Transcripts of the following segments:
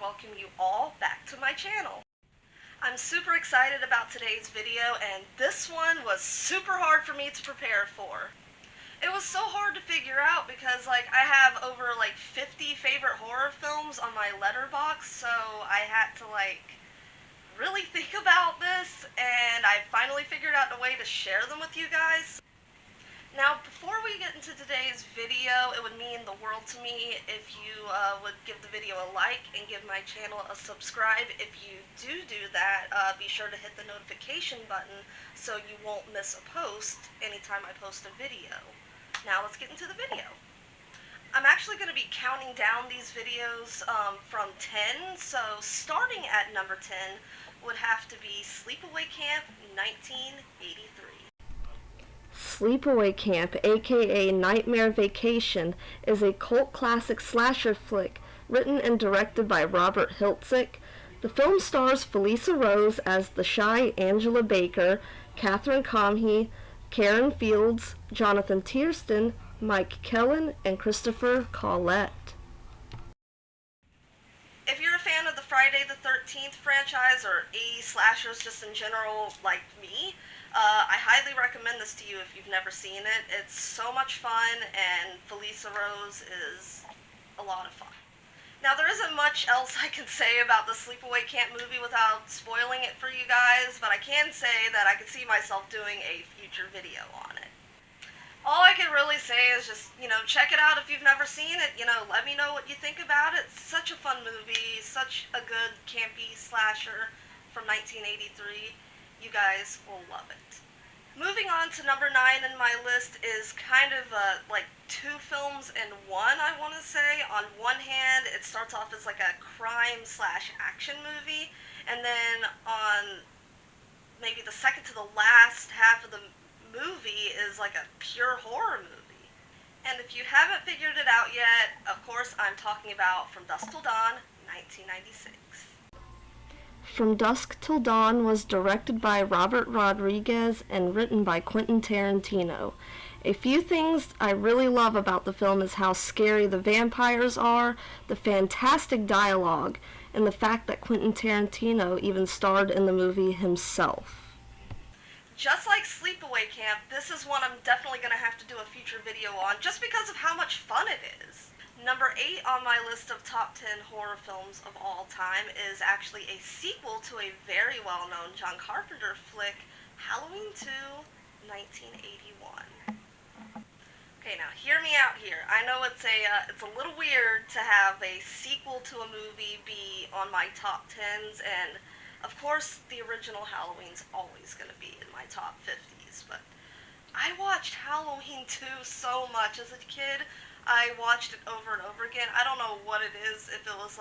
welcome you all back to my channel. I'm super excited about today's video, and this one was super hard for me to prepare for. It was so hard to figure out because I have over 50 favorite horror films on my letterbox, so I had to really think about this, and I finally figured out a way to share them with you guys. Now, before we get into today's video, it would mean the world to me if you would give the video a like and give my channel a subscribe. If you do that, be sure to hit the notification button so you won't miss a post anytime I post a video. Now let's get into the video. I'm actually going to be counting down these videos from 10, so starting at number 10 would have to be Sleepaway Camp 1983. Sleepaway Camp, aka Nightmare Vacation, is a cult classic slasher flick written and directed by Robert Hiltzik. The film stars Felissa Rose as the shy Angela Baker, Catherine Comhe, Karen Fields, Jonathan Tiersten, Mike Kellen, and Christopher Collette. If you're a fan of the Friday the 13th franchise or 80s slashers just in general like me, I highly recommend this to you if you've never seen it. It's so much fun, and Felissa Rose is a lot of fun. Now, there isn't much else I can say about the Sleepaway Camp movie without spoiling it for you guys, but I can say that I could see myself doing a future video on it. All I can really say is just, check it out if you've never seen it. Let me know what you think about it. It's such a fun movie, such a good campy slasher from 1983. You guys will love it. Moving on to number 9 in my list is kind of two films in one, I want to say. On one hand, it starts off as a crime/action movie, and then on maybe the second to the last half of the movie is a pure horror movie. And if you haven't figured it out yet, of course I'm talking about From Dusk Till Dawn, 1996. From Dusk Till Dawn was directed by Robert Rodriguez and written by Quentin Tarantino. A few things I really love about the film is how scary the vampires are, the fantastic dialogue, and the fact that Quentin Tarantino even starred in the movie himself. Just like Sleepaway Camp, this is one I'm definitely going to have to do a future video on just because of how much fun it is. Number 8 on my list of top 10 horror films of all time is actually a sequel to a very well-known John Carpenter flick, Halloween 2, 1981. Okay, now hear me out here. I know it's a little weird to have a sequel to a movie be on my top 10s, and of course the original Halloween's always going to be in my top 50s, but I watched Halloween 2 so much as a kid. I watched it over and over again. I don't know what it is, if it was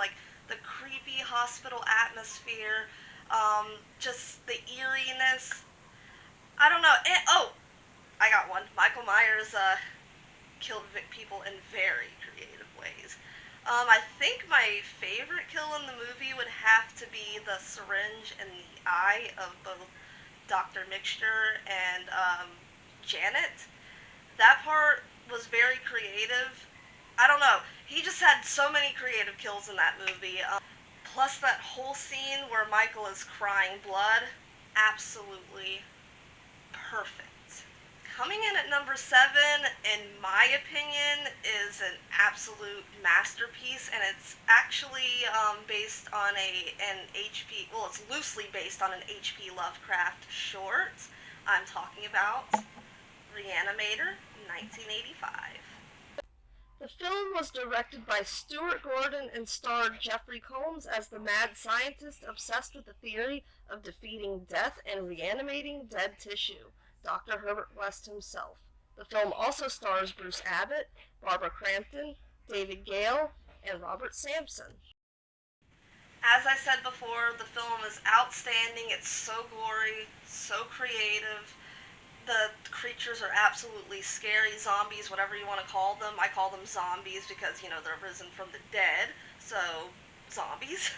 the creepy hospital atmosphere, just the eeriness. I don't know. I got one. Michael Myers killed people in very creative ways. I think my favorite kill in the movie would have to be the syringe in the eye of both Dr. Mixture and Janet. That part was very creative. I don't know. He just had so many creative kills in that movie. Plus that whole scene where Michael is crying blood. Absolutely perfect. Coming in at number 7, in my opinion, is an absolute masterpiece, and it's actually based on it's loosely based on an H.P. Lovecraft short. I'm talking about ReAnimator, 1985. The film was directed by Stuart Gordon and starred Jeffrey Combs as the mad scientist obsessed with the theory of defeating death and reanimating dead tissue, Dr. Herbert West himself. The film also stars Bruce Abbott, Barbara Crampton, David Gale, and Robert Sampson. As I said before, the film is outstanding. It's so gory, so creative. The creatures are absolutely scary. Zombies, whatever you want to call them. I call them zombies because, they're risen from the dead. So, zombies.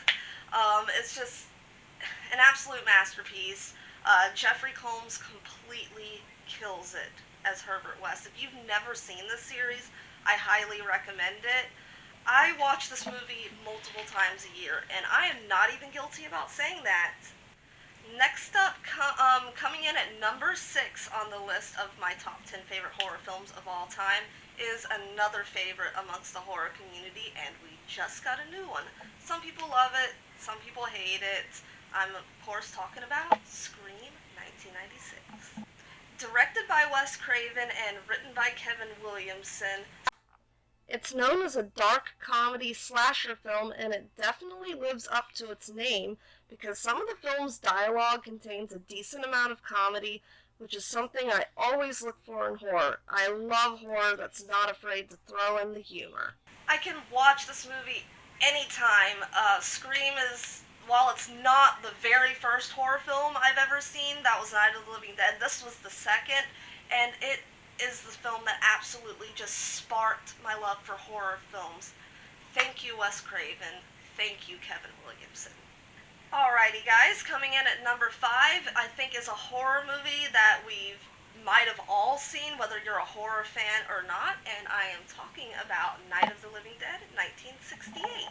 It's just an absolute masterpiece. Jeffrey Combs completely kills it as Herbert West. If you've never seen this series, I highly recommend it. I watch this movie multiple times a year, and I am not even guilty about saying that. Next up, coming in at number 6 on the list of my top 10 favorite horror films of all time, is another favorite amongst the horror community, and we just got a new one. Some people love it, some people hate it. I'm, of course, talking about Scream 1996. Directed by Wes Craven and written by Kevin Williamson, It's known as a dark comedy slasher film, and it definitely lives up to its name because some of the film's dialogue contains a decent amount of comedy, which is something I always look for in horror. I love horror that's not afraid to throw in the humor. I can watch this movie anytime. Scream is, while it's not the very first horror film I've ever seen, that was Night of the Living Dead. This was the second, and it is the film that absolutely just sparked my love for horror films. Thank you, Wes Craven. Thank you, Kevin Williamson. Alrighty, guys, coming in at number 5, I think is a horror movie that we've might have all seen, whether you're a horror fan or not, and I am talking about Night of the Living Dead, 1968.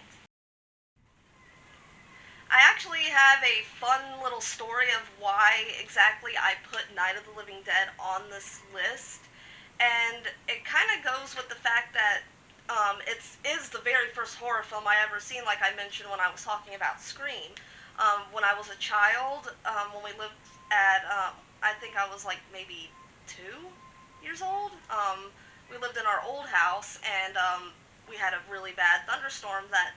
I actually have a fun little story of why exactly I put Night of the Living Dead on this list, and it kind of goes with the fact that it is the very first horror film I ever seen, like I mentioned when I was talking about Scream. When I was a child, when we lived at, I think I was like maybe 2 years old. We lived in our old house, and we had a really bad thunderstorm that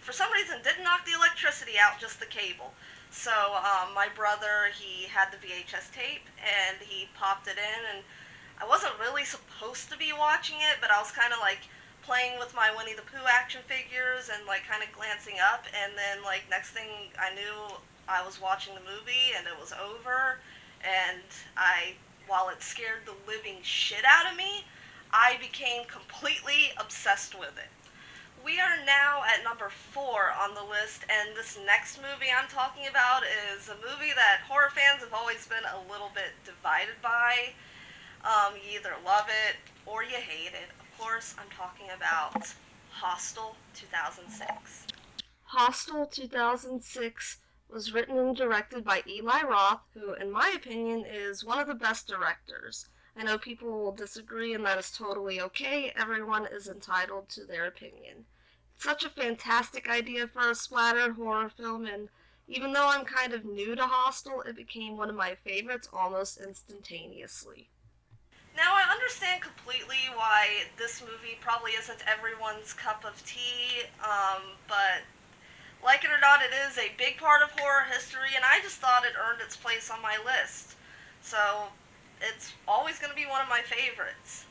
for some reason didn't knock the electricity out, just the cable. So my brother, he had the VHS tape, and he popped it in, and I wasn't really supposed to be watching it, but I was kind of like playing with my Winnie the Pooh action figures and like kind of glancing up, and then like next thing I knew, I was watching the movie and it was over, and while it scared the living shit out of me, I became completely obsessed with it. We are now at number 4 on the list, and this next movie I'm talking about is a movie that horror fans have always been a little bit divided by. You either love it or you hate it. Of course, I'm talking about Hostel 2006. Hostel 2006 was written and directed by Eli Roth, who, in my opinion, is one of the best directors. I know people will disagree, and that is totally okay. Everyone is entitled to their opinion. It's such a fantastic idea for a splatter horror film, and even though I'm kind of new to Hostel, it became one of my favorites almost instantaneously. Now, I understand completely why this movie probably isn't everyone's cup of tea, but like it or not, it is a big part of horror history, and I just thought it earned its place on my list. So, it's always going to be one of my favorites.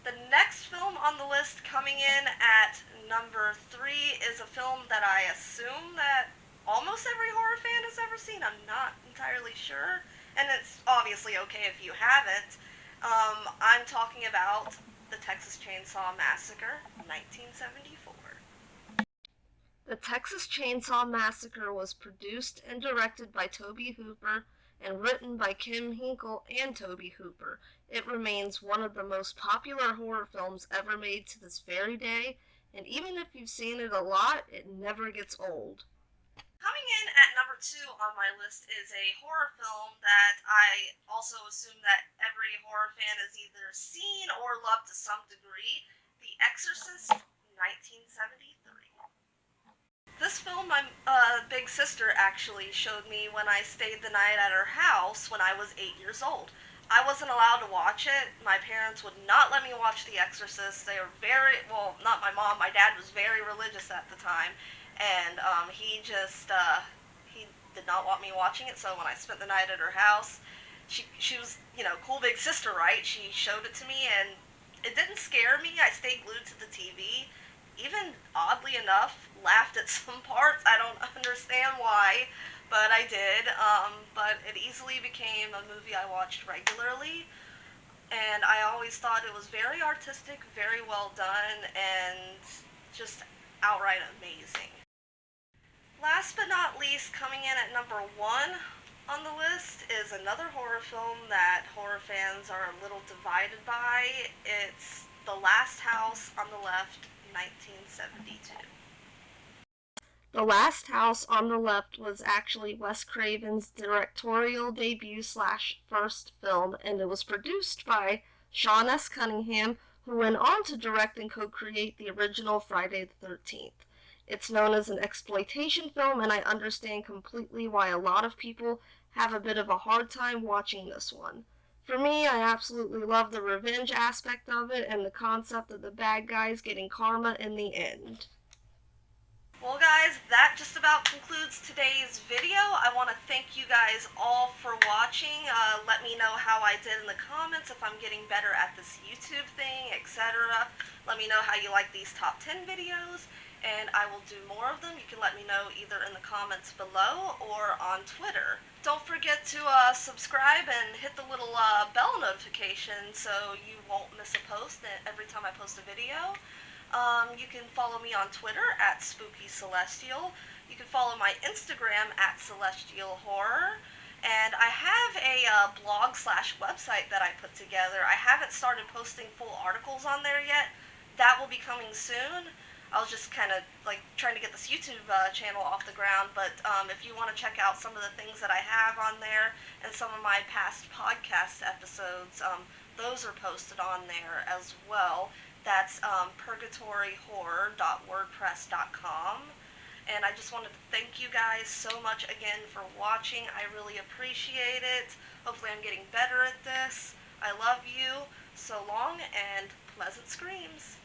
The next film on the list, coming in at number 3, is a film that I assume that almost every horror fan has ever seen. I'm not entirely sure, and it's obviously okay if you haven't. I'm talking about the Texas Chainsaw Massacre, 1974. The Texas Chainsaw Massacre was produced and directed by Tobe Hooper and written by Kim Hinkle and Tobe Hooper. It remains one of the most popular horror films ever made to this very day, and even if you've seen it a lot, it never gets old. Coming in at number 2 on my list is a horror film that I also assume that every horror fan has either seen or loved to some degree, The Exorcist, 1973. This film my big sister actually showed me when I stayed the night at her house when I was 8 years old. I wasn't allowed to watch it. My parents would not let me watch The Exorcist. They were very, well, not my mom, my dad was very religious at the time. And he did not want me watching it, so when I spent the night at her house, she was, cool big sister, right? She showed it to me, and it didn't scare me. I stayed glued to the TV, even oddly enough, laughed at some parts. I don't understand why, but I did. But it easily became a movie I watched regularly, and I always thought it was very artistic, very well done, and just outright amazing. Last but not least, coming in at number 1 on the list is another horror film that horror fans are a little divided by. It's The Last House on the Left, 1972. The Last House on the Left was actually Wes Craven's directorial debut slash first film, and it was produced by Sean S. Cunningham, who went on to direct and co-create the original Friday the 13th. It's known as an exploitation film, and I understand completely why a lot of people have a bit of a hard time watching this one. For me, I absolutely love the revenge aspect of it and the concept of the bad guys getting karma in the end. Well, guys, that just about concludes today's video. I want to thank you guys all for watching. Let me know how I did in the comments, if I'm getting better at this YouTube thing, etc. Let me know how you like these top 10 videos, and I will do more of them. You can let me know either in the comments below or on Twitter. Don't forget to subscribe and hit the little bell notification so you won't miss a post every time I post a video. You can follow me on Twitter at SpookyCelestial. You can follow my Instagram at Celestial Horror. And I have a blog slash website that I put together. I haven't started posting full articles on there yet. That will be coming soon. I was just kind of like trying to get this YouTube channel off the ground, but if you want to check out some of the things that I have on there and some of my past podcast episodes, those are posted on there as well. That's purgatoryhorror.wordpress.com. And I just wanted to thank you guys so much again for watching. I really appreciate it. Hopefully I'm getting better at this. I love you. So long and pleasant screams.